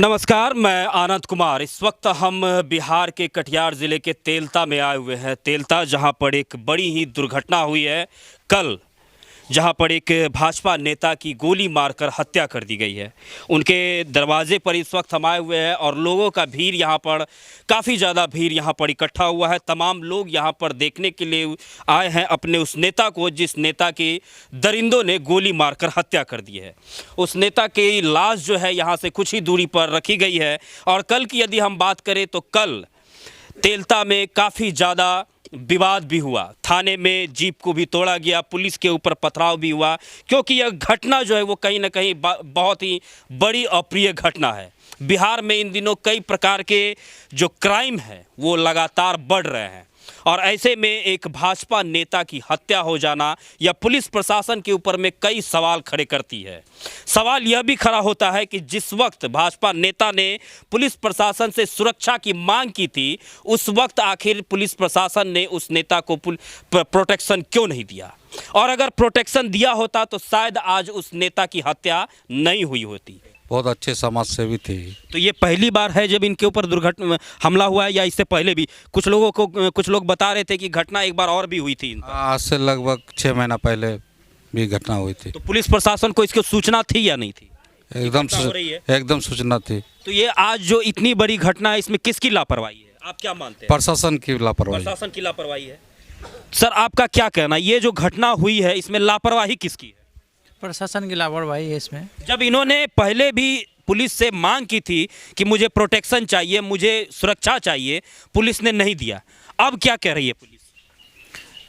नमस्कार, मैं आनंद कुमार। इस वक्त हम बिहार के कटिहार ज़िले के तेलता में आए हुए हैं। तेलता जहां पर एक बड़ी ही दुर्घटना हुई है कल, जहां पर एक भाजपा नेता की गोली मारकर हत्या कर दी गई है। उनके दरवाजे पर इस वक्त हम आए हुए हैं और लोगों का भीड़ यहां पर काफ़ी ज़्यादा भीड़ यहां पर इकट्ठा हुआ है। तमाम लोग यहां पर देखने के लिए आए हैं अपने उस नेता को, जिस नेता की दरिंदों ने गोली मारकर हत्या कर दी है। उस नेता की लाश जो है यहां से कुछ ही दूरी पर रखी गई है। और कल की यदि हम बात करें तो कल तेलता में काफ़ी ज़्यादा विवाद भी हुआ। थाने में जीप को भी तोड़ा गया, पुलिस के ऊपर पथराव भी हुआ, क्योंकि यह घटना जो है वो कहीं ना कहीं बहुत ही बड़ी अप्रिय घटना है। बिहार में इन दिनों कई प्रकार के जो क्राइम है वो लगातार बढ़ रहे हैं और ऐसे में एक भाजपा नेता की हत्या हो जाना या पुलिस प्रशासन के ऊपर में कई सवाल खड़े करती है। सवाल यह भी खड़ा होता है कि जिस वक्त भाजपा नेता ने पुलिस प्रशासन से सुरक्षा की मांग की थी, उस वक्त आखिर पुलिस प्रशासन ने उस नेता को प्रोटेक्शन क्यों नहीं दिया? और अगर प्रोटेक्शन दिया होता तो शायद आज उस नेता की हत्या नहीं हुई होती। बहुत अच्छे समाज सेवी थे। तो ये पहली बार है जब इनके ऊपर दुर्घटना हमला हुआ है या इससे पहले भी कुछ लोग बता रहे थे कि घटना एक बार और भी हुई थी? आज से लगभग 6 महीना पहले भी घटना हुई थी। तो पुलिस प्रशासन को इसकी सूचना थी या नहीं थी? एकदम सूचना थी। तो ये आज जो इतनी बड़ी घटना है, इसमें किसकी लापरवाही है? आप क्या मानते हैं? प्रशासन की लापरवाही। प्रशासन की लापरवाही है। सर, आपका क्या कहना है, ये जो घटना हुई है इसमें लापरवाही किसकी है? प्रशासन की लापरवाही है इसमें। जब इन्होंने पहले भी पुलिस से मांग की थी कि मुझे प्रोटेक्शन चाहिए, मुझे सुरक्षा चाहिए, पुलिस ने नहीं दिया। अब क्या कह रही है पुलिस?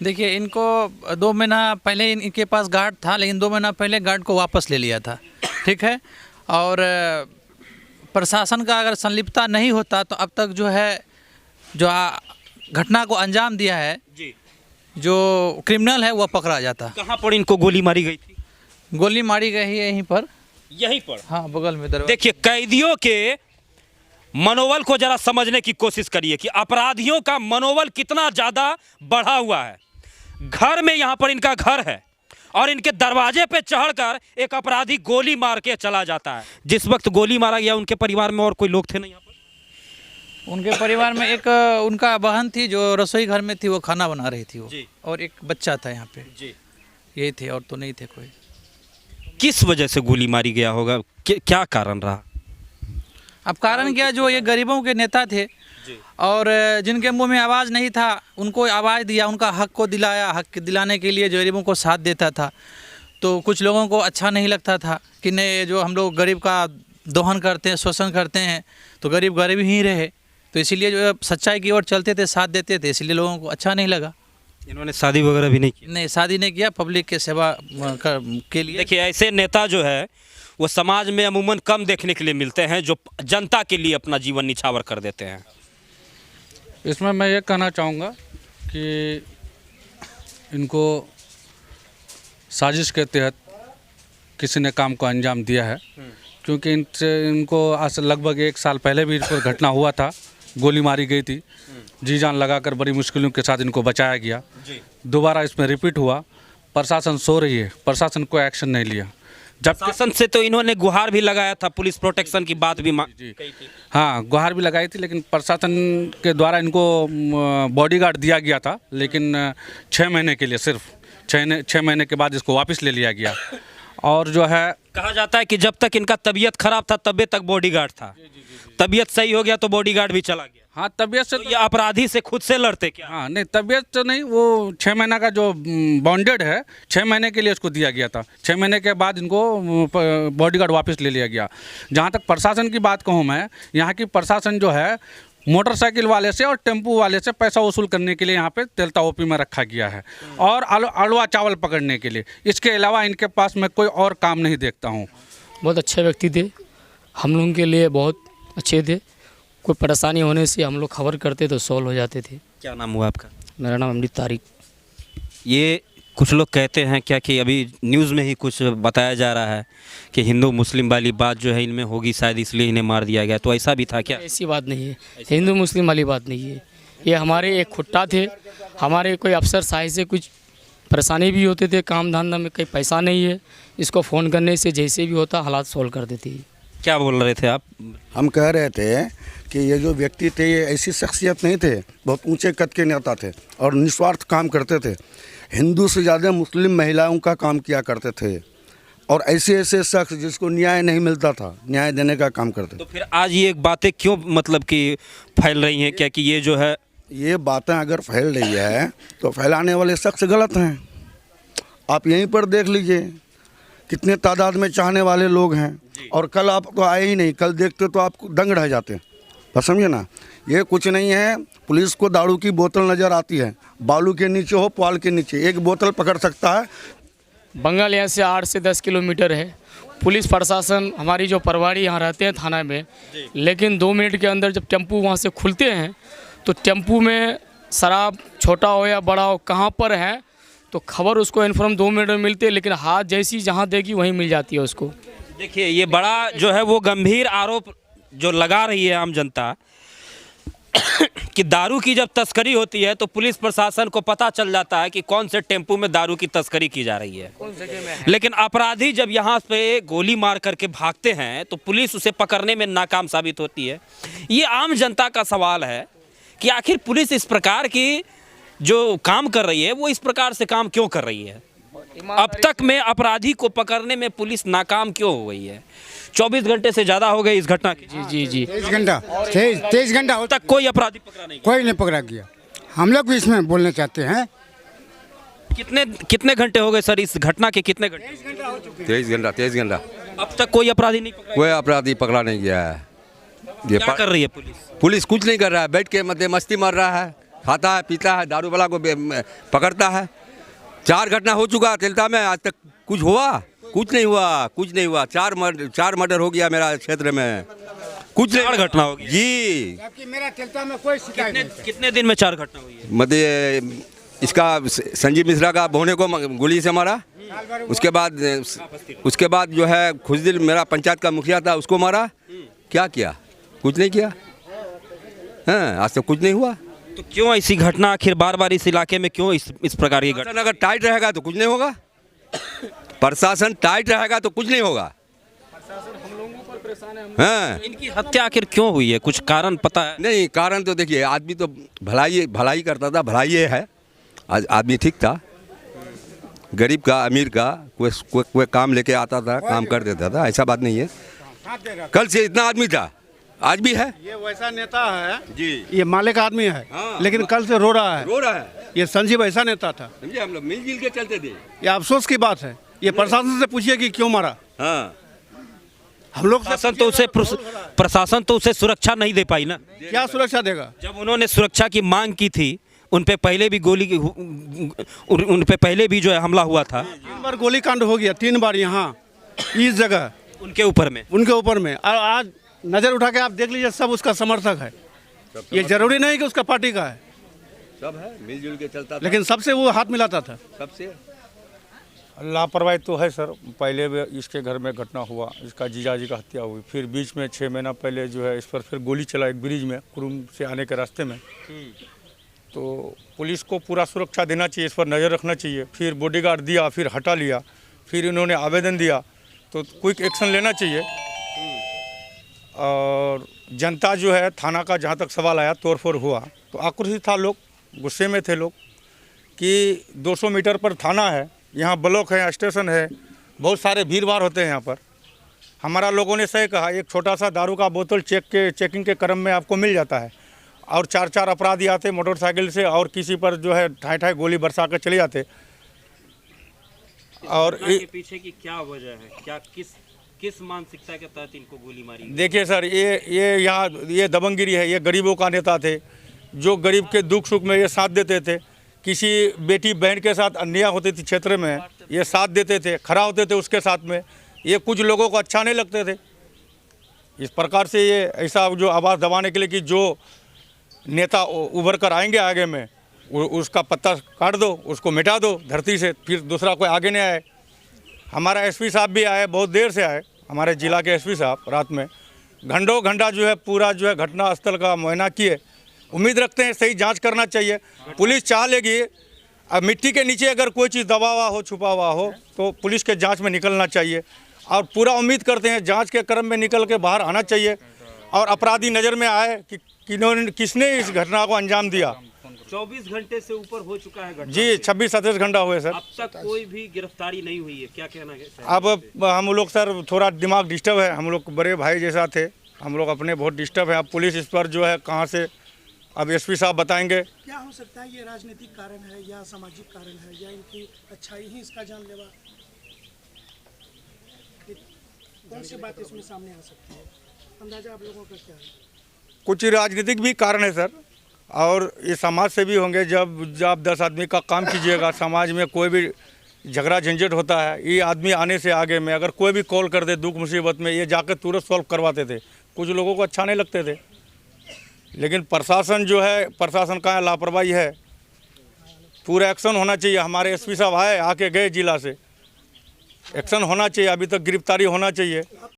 देखिए, इनको 2 महीना पहले इनके पास गार्ड था, लेकिन 2 महीना पहले गार्ड को वापस ले लिया था। ठीक है। और प्रशासन का अगर संलिप्तता नहीं होता तो अब तक जो है जो घटना को अंजाम दिया है जी, जो क्रिमिनल है वह पकड़ा जाता। कहाँ पर इनको गोली मारी गई थी? गोली मारी गई है यहीं पर। हाँ, बगल में दरवाजा। देखिए, कैदियों के मनोबल को जरा समझने की कोशिश करिए कि अपराधियों का मनोबल कितना ज़्यादा बढ़ा हुआ है। घर में यहाँ पर इनका घर है और इनके दरवाजे पे चढ़कर एक अपराधी गोली मार के चला जाता है। जिस वक्त गोली मारा गया उनके परिवार में और कोई लोग थे नहीं यहाँ पर? उनके परिवार में एक उनका बहन थी जो रसोई घर में थी, वो खाना बना रही थी वो, और एक बच्चा था यहाँ पे जी। यही थे, और तो नहीं थे कोई। किस वजह से गोली मारी गया होगा? क्या कारण रहा? अब कारण क्या, जो ये गरीबों के नेता थे और जिनके मुंह में आवाज़ नहीं था उनको आवाज़ दिया, उनका हक को दिलाया। हक दिलाने के लिए जो गरीबों को साथ देता था, तो कुछ लोगों को अच्छा नहीं लगता था कि नहीं, जो हम लोग गरीब का दोहन करते हैं, शोषण करते हैं, तो गरीब गरीब ही रहे। तो इसीलिए जो सच्चाई की ओर चलते थे, साथ देते थे, इसलिए लोगों को अच्छा नहीं लगा। इन्होंने शादी वगैरह भी नहीं की? नहीं, शादी नहीं किया, पब्लिक के सेवा के लिए। देखिए, ऐसे नेता जो है वो समाज में अमूमन कम देखने के लिए मिलते हैं, जो जनता के लिए अपना जीवन निछावर कर देते हैं। इसमें मैं ये कहना चाहूँगा कि इनको साजिश के तहत किसी ने काम को अंजाम दिया है, क्योंकि इनको आज से लगभग 1 साल पहले भी इस पर घटना हुआ था, गोली मारी गई थी। जी जान लगाकर बड़ी मुश्किलों के साथ इनको बचाया गया। दोबारा इसमें रिपीट हुआ। प्रशासन सो रही है, प्रशासन कोई एक्शन नहीं लिया। जब प्रशासन से तो इन्होंने गुहार भी लगाया था, पुलिस प्रोटेक्शन की बात भी कही थी। हाँ, गुहार भी लगाई थी, लेकिन प्रशासन के द्वारा इनको बॉडीगार्ड दिया गया था, लेकिन 6 महीने के लिए, सिर्फ 6 महीने के बाद इसको वापस ले लिया गया। और जो है, कहा जाता है कि जब तक इनका तबीयत खराब था तब तक बॉडीगार्ड था, तबीयत सही हो गया तो बॉडीगार्ड भी चला गया। हाँ, तबीयत से तो ये अपराधी से खुद से लड़ते क्या? हाँ, नहीं, तबीयत तो नहीं, वो 6 महीना का जो बॉन्डेड है, 6 महीने के लिए उसको दिया गया था। 6 महीने के बाद इनको बॉडीगार्ड वापस ले लिया गया। जहाँ तक प्रशासन की बात कहूँ मैं, यहाँ की प्रशासन जो है मोटरसाइकिल वाले से और टेम्पू वाले से पैसा वसूल करने के लिए यहाँ पे तेलता ओपी में रखा गया है, और अलवा चावल पकड़ने के लिए। इसके अलावा इनके पास मैं कोई और काम नहीं देखता हूँ। बहुत अच्छे व्यक्ति थे, हम लोगों के लिए बहुत अच्छे थे। कोई परेशानी होने से हम लोग खबर करते तो सॉल्व हो जाते थे। क्या नाम हुआ आपका? मेरा नाम अमृत तारिक। ये कुछ लोग कहते हैं क्या कि अभी न्यूज़ में ही कुछ बताया जा रहा है कि हिंदू मुस्लिम वाली बात जो है इनमें होगी, शायद इसलिए इन्हें मार दिया गया, तो ऐसा भी था क्या? ऐसी बात नहीं है, हिंदू मुस्लिम वाली बात नहीं है। ये हमारे एक खुट्टा थे, हमारे कोई अफसर साहब से कुछ परेशानी भी होते थे, काम धंधा में कहीं पैसा नहीं है, इसको फ़ोन करने से जैसे भी होता हालात सॉल्व कर देती है। क्या बोल रहे थे आप? हम कह रहे थे कि ये जो व्यक्ति थे ये ऐसी शख्सियत नहीं थे, बहुत ऊंचे कद के नेता थे और निस्वार्थ काम करते थे। हिंदू से ज़्यादा मुस्लिम महिलाओं का काम किया करते थे और ऐसे ऐसे शख्स जिसको न्याय नहीं मिलता था, न्याय देने का काम करते तो फिर आज ये बातें क्यों मतलब कि फैल रही हैं? क्या कि ये जो है ये बातें अगर फैल रही है तो फैलाने वाले शख्स गलत हैं। आप यहीं पर देख लीजिए कितने तादाद में चाहने वाले लोग हैं और कल आप तो आए ही नहीं, कल देखते तो आप दंग रह जाते। बस समझे ना, ये कुछ नहीं है। पुलिस को दारू की बोतल नज़र आती है, बालू के नीचे हो पुआल के नीचे, एक बोतल पकड़ सकता है। बंगाल यहाँ से 8 से 10 किलोमीटर है। पुलिस प्रशासन हमारी जो प्रभारी यहाँ रहते हैं थाना में, लेकिन 2 मिनट के अंदर जब टेम्पू वहाँ से खुलते हैं तो टेम्पू में शराब छोटा हो या बड़ा हो कहाँ पर है तो खबर उसको इन्फॉर्म 2 मिनट में मिलती है, लेकिन हाथ जैसी जहाँ देगी वहीं मिल जाती है उसको। देखिए ये बड़ा जो है वो गंभीर आरोप जो लगा रही है आम जनता कि दारू की जब तस्करी होती है तो पुलिस प्रशासन को पता चल जाता है कि कौन से टेम्पू में दारू की तस्करी की जा रही है, लेकिन अपराधी जब यहाँ पे गोली मार करके भागते हैं तो पुलिस उसे पकड़ने में नाकाम साबित होती है। ये आम जनता का सवाल है कि आखिर पुलिस इस प्रकार की जो काम कर रही है वो इस प्रकार से काम क्यों कर रही है? अब तक में अपराधी को पकड़ने में पुलिस नाकाम क्यों हो गई है? 24 घंटे से ज़्यादा हो गए इस घटना की। जी जी 23 घंटा अब तक कोई अपराधी पकड़ा नहीं। कोई नहीं पकड़ा गया। हम लोग भी इसमें बोलना चाहते हैं। कितने घंटे हो गए सर इस घटना के? कितने घंटे? 23 घंटा अब तक कोई अपराधी नहीं पकड़ा? कोई अपराधी पकड़ा नहीं गया है। ये क्या कर रही है पुलिस? पुलिस कुछ नहीं कर रहा है, बैठ के मध्य मस्ती मार रहा है, खाता है पीता है, दारू वाला को पकड़ता है। 4 घटना हो चुका तेलता में, आज तक कुछ हुआ? कुछ नहीं हुआ। 4 मर्डर हो गया मेरा क्षेत्र में, कुछ 4 घटना हो गई जी। जबकि मेरा तेलता में कोई शिकायत नहीं। कितने दिन में 4 घटना हुई है? मध्य इसका संजीव मिश्रा का भोने को गोली से मारा, उसके बाद जो है खुशदिल मेरा पंचायत का मुखिया था उसको मारा। क्या किया? कुछ नहीं किया। हाँ, आज तक कुछ नहीं हुआ। तो क्यों ऐसी घटना आखिर बार बार इस इलाके में क्यों इस प्रकार की घटना? अगर टाइट रहेगा तो कुछ नहीं होगा। प्रशासन टाइट रहेगा तो कुछ नहीं होगा। हाँ, इनकी हत्या आखिर क्यों हुई है? कुछ कारण पता है? नहीं, कारण तो देखिए, आदमी तो भलाई करता था, भलाई है। आज आदमी ठीक था, गरीब का अमीर का कोई काम लेके आता था, काम कर देता था, ऐसा बात नहीं है। कल से इतना आदमी था, आज भी है। ये वैसा नेता है जी, ये मालिक आदमी है। हाँ, लेकिन कल से रो रहा है। ये संजीव ऐसा नेता था, समझे? हम लोग मिलजुल के चलते थे। ये अफसोस की बात है। ये प्रशासन से पूछिए कि क्यों मारा। हाँ, हम लोग प्रशासन तो उसे सुरक्षा नहीं दे पाई ना। क्या सुरक्षा देगा? जब उन्होंने सुरक्षा की मांग की थी, उन पे पहले भी जो है हमला हुआ था। 3 बार गोली कांड हो गया, 3 बार यहाँ इस जगह उनके ऊपर में। और आज नज़र उठा के आप देख लीजिए, सब उसका समर्थक है। ये जरूरी नहीं कि उसका पार्टी का है, सब है, मिलजुल के चलता था, लेकिन सबसे वो हाथ मिलाता था। सबसे। लापरवाही तो है सर। पहले भी इसके घर में घटना हुआ, इसका जीजाजी का हत्या हुई, फिर बीच में 6 महीना पहले जो है इस पर फिर गोली चला एक ब्रिज में, कुरुम से आने के रास्ते में। तो पुलिस को पूरा सुरक्षा देना चाहिए, इस पर नज़र रखना चाहिए। फिर बॉडीगार्ड दिया, फिर हटा लिया, फिर इन्होंने आवेदन दिया तो क्विक एक्शन लेना चाहिए। और जनता जो है, थाना का जहाँ तक सवाल आया, तोड़फोड़ हुआ तो आक्रोशित था लोग, गुस्से में थे लोग कि 200 मीटर पर थाना है, यहाँ ब्लॉक है, स्टेशन है, बहुत सारे भीड़ भाड़ होते हैं यहाँ पर। हमारा लोगों ने सही कहा, एक छोटा सा दारू का बोतल चेकिंग के क्रम में आपको मिल जाता है और 4 अपराधी आते मोटरसाइकिल से और किसी पर जो है ठाई गोली बरसा कर चले जाते। और पीछे की क्या वजह है? क्या किस मानसिकता के तहत इनको गोली मारी? देखिए सर, ये दबंगगिरी है। ये गरीबों का नेता थे, जो गरीब के दुख सुख में ये साथ देते थे। किसी बेटी बहन के साथ अन्याय होती थी क्षेत्र में, ये साथ देते थे, खड़ा होते थे उसके साथ में। ये कुछ लोगों को अच्छा नहीं लगते थे। इस प्रकार से ये ऐसा जो आवाज़ दबाने के लिए कि जो नेता उभर कर आएंगे आगे में, उसका पत्ता काट दो, उसको मिटा दो धरती से, फिर दूसरा कोई आगे नहीं आए। हमारा एसपी साहब भी आए, बहुत देर से आए, हमारे जिला के एसपी साहब रात में घंटों घंटा जो है पूरा जो है घटना स्थल का मुआयना किए। उम्मीद रखते हैं सही जांच करना चाहिए। पुलिस चाह लेगी, अब मिट्टी के नीचे अगर कोई चीज़ दबा हुआ हो, छुपा हुआ हो, तो पुलिस के जांच में निकलना चाहिए। और पूरा उम्मीद करते हैं जांच के क्रम में निकल के बाहर आना चाहिए और अपराधी नज़र में आए कि किसने इस घटना को अंजाम दिया। 24 घंटे से ऊपर हो चुका है घटना। जी 26-27 घंटा हुए सर। अब तक कोई भी गिरफ्तारी नहीं हुई है, क्या कहना है सर? अब हम लोग सर थोड़ा दिमाग डिस्टर्ब है, हम लोग बड़े भाई जैसा थे, हम लोग अपने बहुत डिस्टर्ब है। अब पुलिस इस पर जो है कहाँ से, अब एसपी साहब बताएंगे। क्या हो सकता है, ये राजनीतिक कारण है या सामाजिक कारण है या इनकी अच्छाई ही इसका जानलेवा? कौन सी बात इसमें सामने आ सकती है, अंदाजा आप लोगों का क्या है? कुछ राजनीतिक भी कारण है सर, और ये समाज से भी होंगे। जब आप 10 आदमी का काम कीजिएगा, समाज में कोई भी झगड़ा झंझट होता है, ये आदमी आने से आगे में अगर कोई भी कॉल कर दे दुख मुसीबत में, ये जाकर तुरंत सॉल्व करवाते थे। कुछ लोगों को अच्छा नहीं लगते थे, लेकिन प्रशासन जो है, प्रशासन का लापरवाही है। पूरा एक्शन होना चाहिए। हमारे एसपी साहब आए, आके गए जिला से, एक्शन होना चाहिए। अभी तक गिरफ्तारी होना चाहिए।